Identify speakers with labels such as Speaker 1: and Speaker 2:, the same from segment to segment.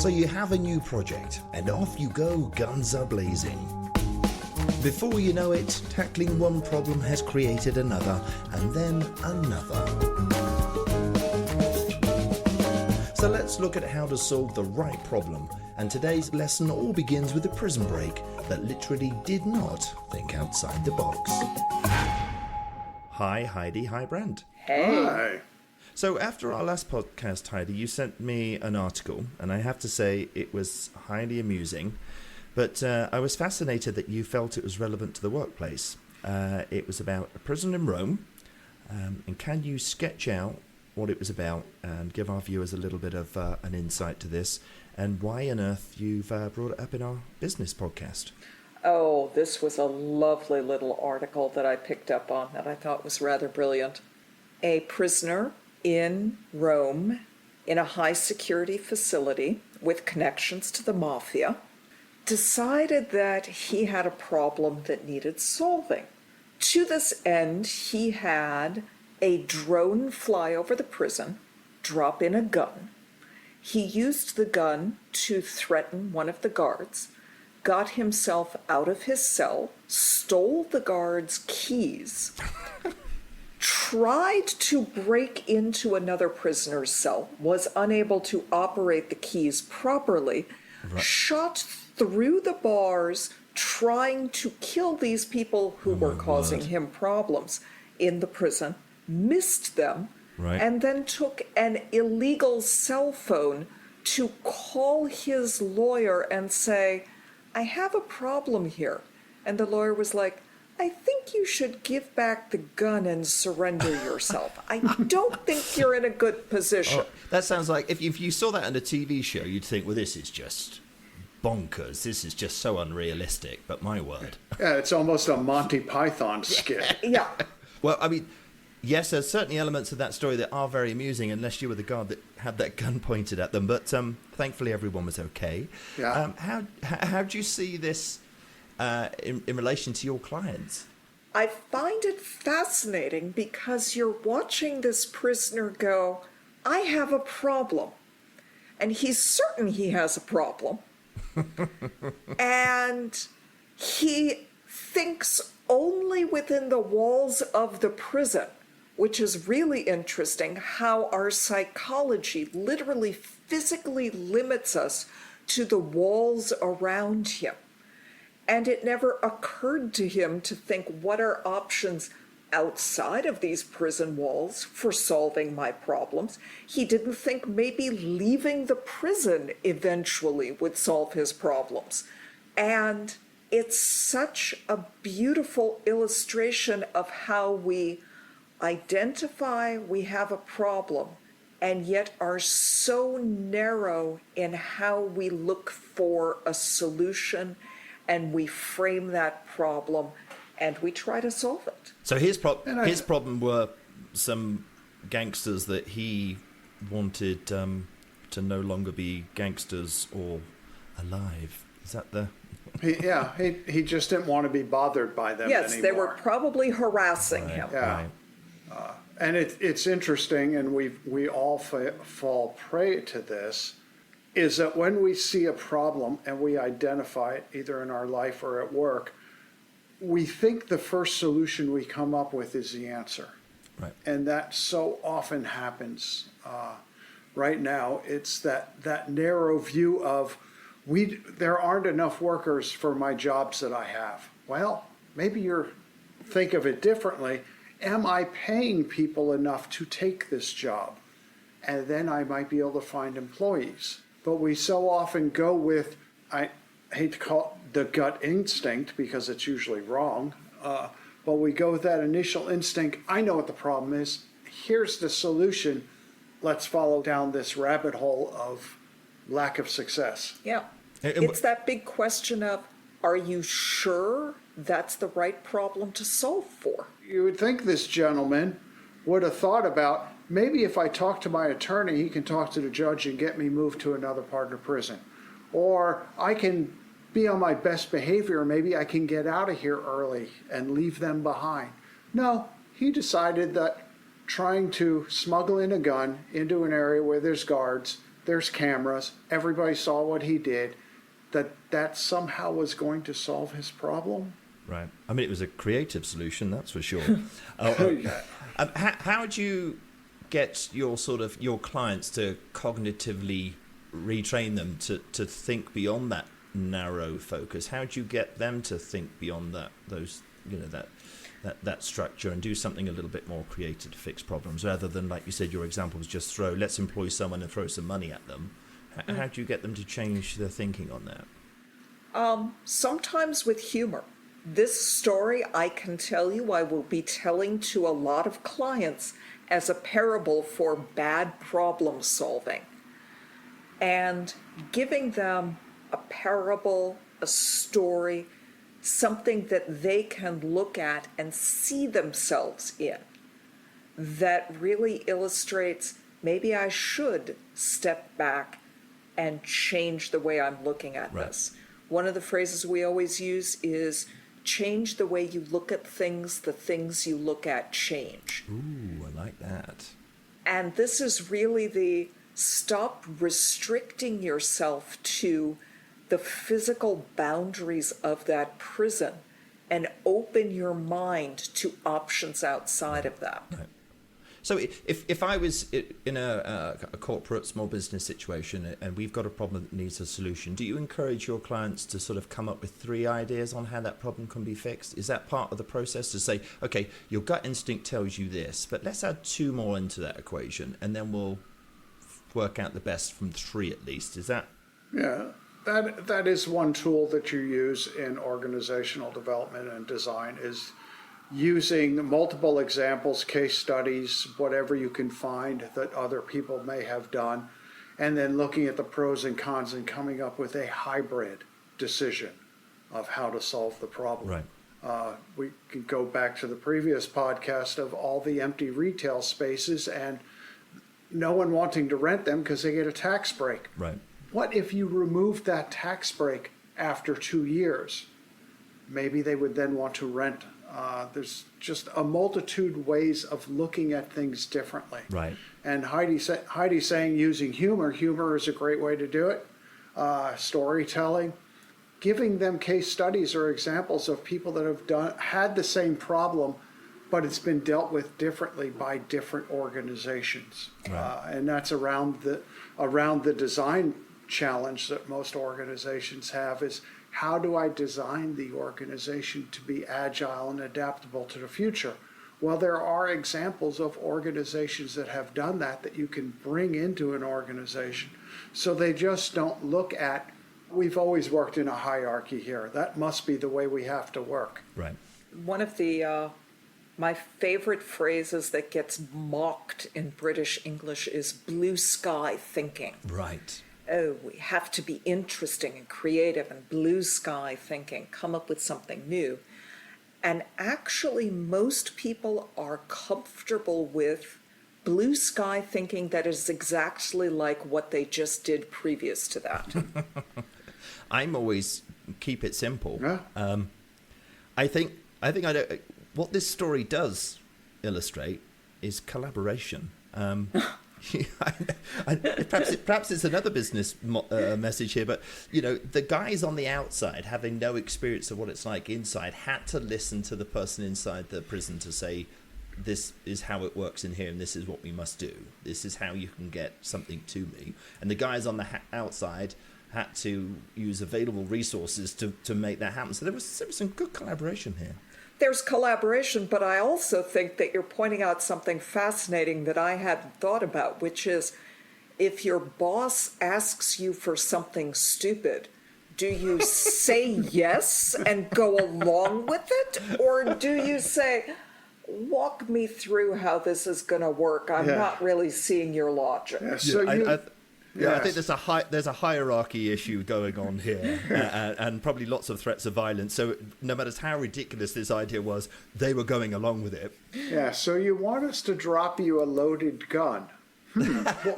Speaker 1: So you have a new project, and off you go, guns are blazing. Before you know it, tackling one problem has created another, and then another. So let's look at how to solve the right problem, and today's lesson all begins with a prison break that literally did not think outside the box. Hi Heidi, hi Brent.
Speaker 2: Hey.
Speaker 3: Hi.
Speaker 1: So after our last podcast, Heidi, you sent me an article, and I have to say it was highly amusing, but I was fascinated that you felt it was relevant to the workplace. It was about a prison in Rome, and can you sketch out what it was about and give our viewers a little bit of an insight to this, and why on earth you've brought it up in our business podcast?
Speaker 2: Oh, this was a lovely little article that I picked up on that I thought was rather brilliant. A prisoner in Rome, in a high-security facility with connections to the mafia, decided that he had a problem that needed solving. To this end, he had a drone fly over the prison, drop in a gun. He used the gun to threaten one of the guards, got himself out of his cell, stole the guard's keys, tried to break into another prisoner's cell, was unable to operate the keys properly, shot through the bars trying to kill these people who were causing him problems in the prison, missed them, and then took an illegal cell phone to call his lawyer and say, I have a problem here. And the lawyer was like, I think you should give back the gun and surrender yourself. I don't think you're in a good position.
Speaker 1: Oh, that sounds like, if you saw that on a TV show, you'd think, well, this is just bonkers. This is just so unrealistic, but my word.
Speaker 3: Yeah, it's almost a Monty Python skit.
Speaker 2: Yeah.
Speaker 1: Well, I mean, yes, there's certainly elements of that story that are very amusing, unless you were the guard that had that gun pointed at them. But thankfully, everyone was okay.
Speaker 3: Yeah.
Speaker 1: How do you see this in relation to your clients?
Speaker 2: I find it fascinating because you're watching this prisoner go, I have a problem. And he's certain he has a problem. And he thinks only within the walls of the prison, which is really interesting how our psychology literally physically limits us to the walls around him. And it never occurred to him to think, what are options outside of these prison walls for solving my problems? He didn't think maybe leaving the prison eventually would solve his problems. And it's such a beautiful illustration of how we identify we have a problem and yet are so narrow in how we look for a solution, and we frame that problem and we try to solve it.
Speaker 1: So his problem were some gangsters that he wanted to no longer be gangsters or alive. Is that the...
Speaker 3: He just didn't want to be bothered by them
Speaker 2: yes,
Speaker 3: anymore.
Speaker 2: they were probably harassing him.
Speaker 3: Yeah.
Speaker 1: Right.
Speaker 3: And it's interesting, and we all fall prey to this, is that when we see a problem and we identify it either in our life or at work, we think the first solution we come up with is the answer.
Speaker 1: Right.
Speaker 3: And that so often happens right now. It's that narrow view of, there aren't enough workers for my jobs that I have. Well, maybe you think of it differently. Am I paying people enough to take this job? And then I might be able to find employees. But we so often go with, I hate to call it the gut instinct because it's usually wrong, but we go with that initial instinct. I know what the problem is. Here's the solution. Let's follow down this rabbit hole of lack of success.
Speaker 2: Yeah. It's that big question of, are you sure that's the right problem to solve for?
Speaker 3: You would think this gentleman would have thought about, maybe if I talk to my attorney, he can talk to the judge and get me moved to another part of prison. Or I can be on my best behavior, maybe I can get out of here early and leave them behind. No, he decided that trying to smuggle in a gun into an area where there's guards there's cameras, everybody saw what he did, that somehow was going to solve his problem?
Speaker 1: Right. I mean, it was a creative solution, that's for sure. How do you get your clients to cognitively retrain them to think beyond that narrow focus? How do you get them to think beyond that structure and do something a little bit more creative to fix problems, rather than, like you said, your example was just let's employ someone and throw some money at them? How do you get them to change their thinking on that?
Speaker 2: Sometimes with humor. This story, I can tell you, I will be telling to a lot of clients as a parable for bad problem solving. And giving them a parable, a story, something that they can look at and see themselves in, that really illustrates, maybe I should step back and change the way I'm looking at this. One of the phrases we always use is, change the way you look at things, the things you look at change.
Speaker 1: Ooh, I like that.
Speaker 2: And this is really the stop restricting yourself to the physical boundaries of that prison and open your mind to options outside of that.
Speaker 1: Right. So if I was in a corporate small business situation and we've got a problem that needs a solution, do you encourage your clients to sort of come up with 3 ideas on how that problem can be fixed? Is that part of the process to say, okay, your gut instinct tells you this, but let's add 2 more into that equation and then we'll work out the best from 3 at least? Is that?
Speaker 3: Yeah, that is one tool that you use in organizational development and design, is using multiple examples, case studies, whatever you can find that other people may have done, and then looking at the pros and cons and coming up with a hybrid decision of how to solve the problem.
Speaker 1: Right.
Speaker 3: We can go back to the previous podcast of all the empty retail spaces and no one wanting to rent them because they get a tax break.
Speaker 1: Right.
Speaker 3: What if you removed that tax break after 2 years? Maybe they would then want to rent. There's just a multitude ways of looking at things differently.
Speaker 1: Right.
Speaker 3: And Heidi's saying using humor. Humor is a great way to do it. Storytelling, giving them case studies or examples of people that have had the same problem, but it's been dealt with differently by different organizations.
Speaker 1: Right.
Speaker 3: And that's around the design challenge that most organizations have, is how do I design the organization to be agile and adaptable to the future? Well, there are examples of organizations that have done that you can bring into an organization. So they just don't look at, we've always worked in a hierarchy here, that must be the way we have to work.
Speaker 1: Right.
Speaker 2: One of the my favorite phrases that gets mocked in British English is blue sky thinking.
Speaker 1: Right.
Speaker 2: Oh, we have to be interesting and creative and blue sky thinking, come up with something new. And actually, most people are comfortable with blue sky thinking that is exactly like what they just did previous to that.
Speaker 1: I'm always keep it simple.
Speaker 3: Yeah.
Speaker 1: I think what this story does illustrate is collaboration. Perhaps it's another business message here, but the guys on the outside, having no experience of what it's like inside, had to listen to the person inside the prison to say, this is how it works in here and this is what we must do. This is how you can get something to me. And the guys on the outside had to use available resources to make that happen. So there was some good collaboration here.
Speaker 2: There's collaboration, but I also think that you're pointing out something fascinating that I hadn't thought about, which is, if your boss asks you for something stupid, do you say yes and go along with it? Or do you say, walk me through how this is going to work? I'm not really seeing your logic.
Speaker 3: Yeah, so
Speaker 1: I think there's a hierarchy issue going on here, and probably lots of threats of violence. So no matter how ridiculous this idea was, they were going along with it.
Speaker 3: Yeah, so you want us to drop you a loaded gun.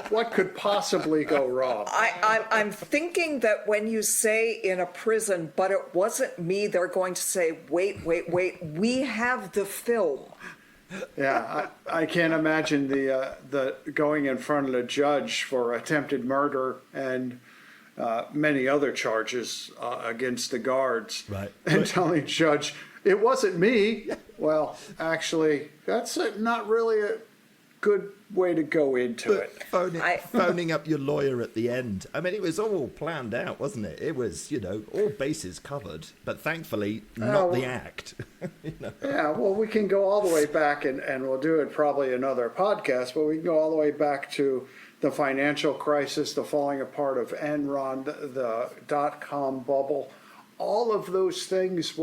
Speaker 3: What could possibly go wrong?
Speaker 2: I'm thinking that when you say in a prison, but it wasn't me, they're going to say, wait, we have the film.
Speaker 3: Yeah, I can't imagine the going in front of the judge for attempted murder and many other charges against the guards,
Speaker 1: Right.
Speaker 3: and telling the judge it wasn't me. Well, actually, that's not really a good way to go into it.
Speaker 1: Phoning up your lawyer at the end. I mean, it was all planned out, wasn't it? It was, all bases covered, but thankfully not the act.
Speaker 3: Yeah, well, we can go all the way back, and we'll do it probably another podcast, but we can go all the way back to the financial crisis, the falling apart of Enron, the dot-com bubble. All of those things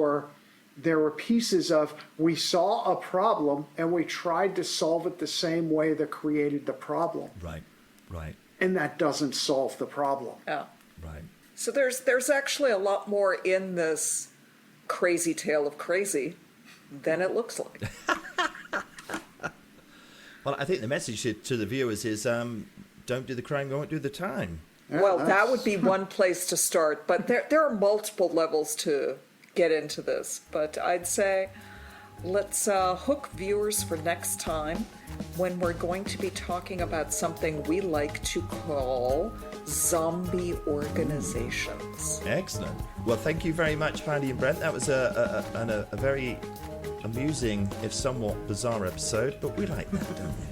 Speaker 3: there were pieces of, we saw a problem and we tried to solve it the same way that created the problem.
Speaker 1: Right.
Speaker 3: And that doesn't solve the problem.
Speaker 2: Yeah.
Speaker 1: Right.
Speaker 2: So there's actually a lot more in this crazy tale of crazy than it looks like.
Speaker 1: Well, I think the message to the viewers is don't do the crime, don't do the time.
Speaker 3: Yeah,
Speaker 2: Well, that would be one place to start, but there are multiple levels to get into this. But I'd say let's hook viewers for next time when we're going to be talking about something we like to call zombie organizations.
Speaker 1: Excellent. Well, thank you very much, Patty and Brent. That was a very amusing, if somewhat bizarre episode, but we like that, don't we?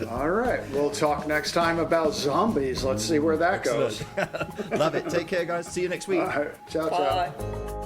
Speaker 3: All right, we'll talk next time about zombies. Let's see where that goes.
Speaker 1: Love it. Take care, guys. See you next week.
Speaker 3: All right, ciao, ciao.
Speaker 2: Bye.